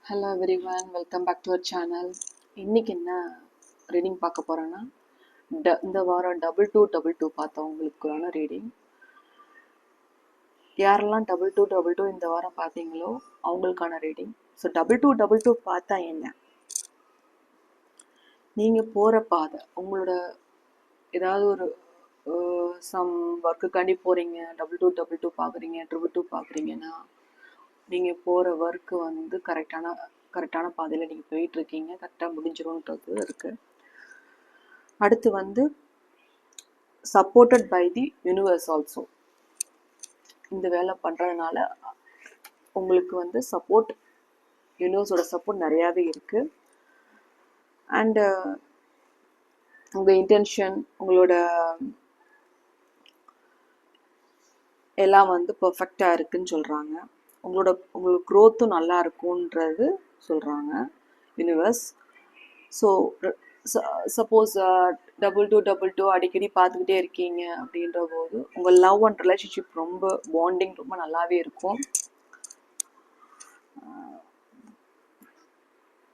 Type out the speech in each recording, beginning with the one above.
Hello everyone, welcome back to our channel. இன்றைக்கி என்ன reading பார்க்க போகிறேன்னா, இந்த வாரம் 2222 பார்த்தவங்களுக்கான ரீடிங். யாரெல்லாம் 2222 இந்த வாரம் பார்த்தீங்களோ அவங்களுக்கான ரீடிங். ஸோ 2222 பார்த்தா என்ன? நீங்கள் போகிற பாதை, உங்களோட ஏதாவது ஒரு சம் ஒர்க்குக்காண்டி போகிறீங்க, 2222 பார்க்குறீங்க, 222 பார்க்குறீங்கன்னா நீங்கள் போகிற ஒர்க்கு வந்து கரெக்டான பாதையில் நீங்கள் போயிட்டுருக்கீங்க, கரெக்டாக முடிஞ்சிரும்ன்றது இருக்குது. அடுத்து வந்து supported by the universe also. இந்த வேலை பண்ணுறதுனால உங்களுக்கு வந்து சப்போர்ட், யூனிவர்ஸோட சப்போர்ட் நிறையாவே இருக்குது. அண்டு உங்கள் இன்டென்ஷன், உங்களோட எல்லாம் வந்து பர்ஃபெக்டாக இருக்குதுன்னு சொல்கிறாங்க. உங்களுக்கு க்ரோத்தும் நல்லா இருக்கும்ன்றது சொல்கிறாங்க யூனிவர்ஸ். ஸோ சப்போஸ் 2222 அடிக்கடி பார்த்துக்கிட்டே இருக்கீங்க அப்படின்ற போது உங்கள் லவ் அண்ட் ரிலேஷன்ஷிப் ரொம்ப பாண்டிங் ரொம்ப நல்லாவே இருக்கும்.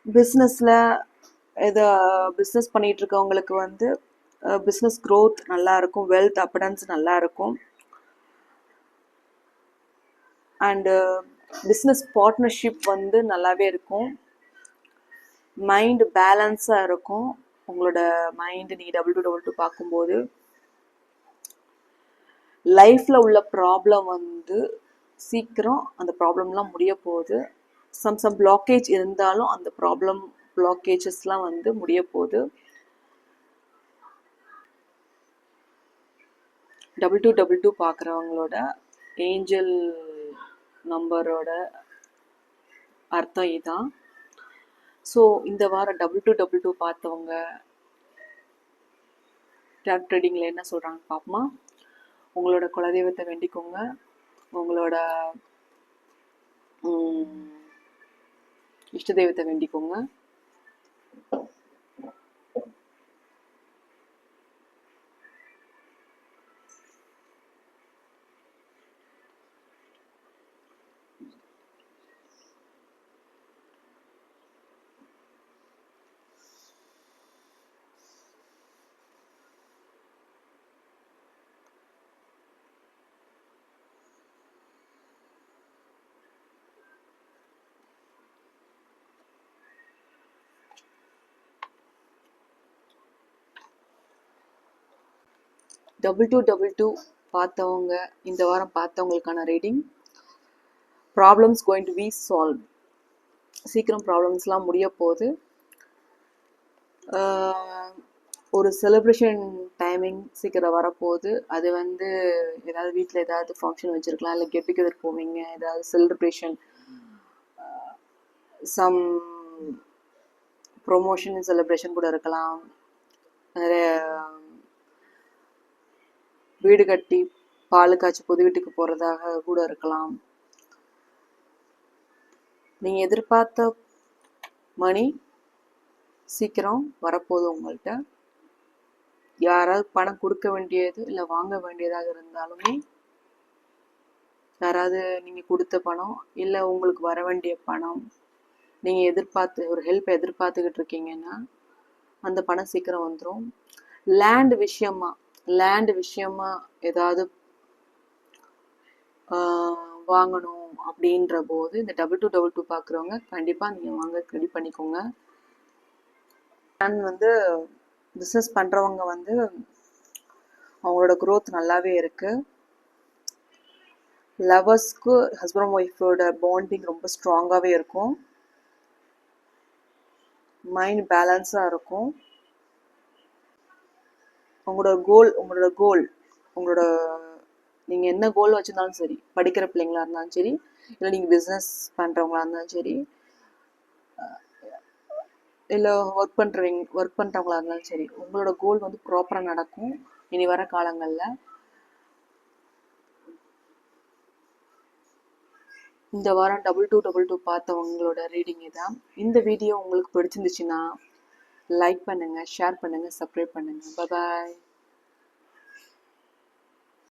பிஸ்னஸில் பிஸ்னஸ் பண்ணிகிட்டு இருக்கவங்களுக்கு வந்து பிஸ்னஸ் க்ரோத் நல்லா இருக்கும், வெல்த் அபண்டன்ஸ் நல்லா இருக்கும். அண்டு பிஸ்னஸ் பார்ட்னர்ஷிப் வந்து நல்லாவே இருக்கும். மைண்டு பேலன்ஸாக இருக்கும். உங்களோட மைண்டு நீங்கள் 2222 பார்க்கும்போது லைஃப்பில் உள்ள ப்ராப்ளம் வந்து சீக்கிரம் அந்த ப்ராப்ளம்லாம் முடிய போகுது. சம் பிளாக்கேஜ் இருந்தாலும் அந்த பிளாக்கேஜஸ்லாம் வந்து முடிய போகுது. 2222 பார்க்குறவங்களோட ஏஞ்சல் நம்பரோட அர்த்தம் இதுதான். ஸோ இந்த வாரம் 2222 பார்த்தவங்க டேரட் ரீடிங்கில் என்ன சொல்கிறாங்க பார்ப்போமா. உங்களோட குலதெய்வத்தை வேண்டிக்கோங்க, உங்களோட இஷ்ட தெய்வத்தை வேண்டிக்கோங்க. டபுள் டூ பார்த்தவங்க இந்த வாரம் பார்த்தவங்களுக்கான reading. Problems going to be solve. சீக்கிரம் ப்ராப்ளம்ஸ்லாம் முடிய போகுது. ஒரு செலிப்ரேஷன் டைமிங் சீக்கிரம் வரப்போகுது. அது வந்து ஏதாவது வீட்டில் ஏதாவது ஃபங்க்ஷன் வச்சுருக்கலாம், இல்லை கெட் டுகெதர் போவீங்க, ஏதாவது செலிப்ரேஷன், சம் ப்ரொமோஷன் செலிப்ரேஷன் கூட இருக்கலாம். நிறைய வீடு கட்டி பால் காய்ச்சி புது வீட்டுக்கு போகிறதாக கூட இருக்கலாம். நீங்கள் எதிர்பார்த்த மணி சீக்கிரம் வரப்போகுது உங்கள்கிட்ட. யாராவது பணம் கொடுக்க வேண்டியது இல்லை வாங்க வேண்டியதாக இருந்தாலுமே, யாராவது நீங்கள் கொடுத்த பணம் இல்லை உங்களுக்கு வர வேண்டிய பணம், நீங்கள் எதிர்பார்த்து ஒரு ஹெல்ப் எதிர்பார்த்துக்கிட்டு இருக்கீங்கன்னா அந்த பணம் சீக்கிரம் வந்துடும். லேண்ட் விஷயமா ஏதாவது வாங்கணும் அப்படின்ற போது இந்த 2222 பார்க்குறவங்க கண்டிப்பாக நீங்கள் வாங்க ரெடி பண்ணிக்கோங்க. அண்ட் வந்து பிஸ்னஸ் பண்ணுறவங்க வந்து அவங்களோட க்ரோத் நல்லாவே இருக்குது. லவர்ஸ்க்கு ஹஸ்பண்ட் ஒய்ஃபோட பாண்டிங் ரொம்ப ஸ்ட்ராங்காகவே இருக்கும். மைண்ட் பேலன்ஸாக இருக்கும். உங்களோட கோல் நீங்கள் என்ன கோல் வச்சுருந்தாலும் சரி, படிக்கிற பிள்ளைங்களா இருந்தாலும் சரி, இல்லை நீங்கள் பிஸ்னஸ் பண்ணுறவங்களா இருந்தாலும் சரி, இல்லை ஒர்க் பண்ணுறவங்களா இருந்தாலும் சரி, உங்களோட கோல் வந்து ப்ராப்பராக நடக்கும் இனி வர காலங்களில். இந்த வாரம் 2222 பார்த்தவங்களோட ரீடிங் தான். இந்த வீடியோ உங்களுக்கு பிடிச்சிருந்துச்சுன்னா லைக் பண்ணுங்கள், ஷேர் பண்ணுங்கள், சப்ஸ்கிரைப் பண்ணுங்கள். பாய்.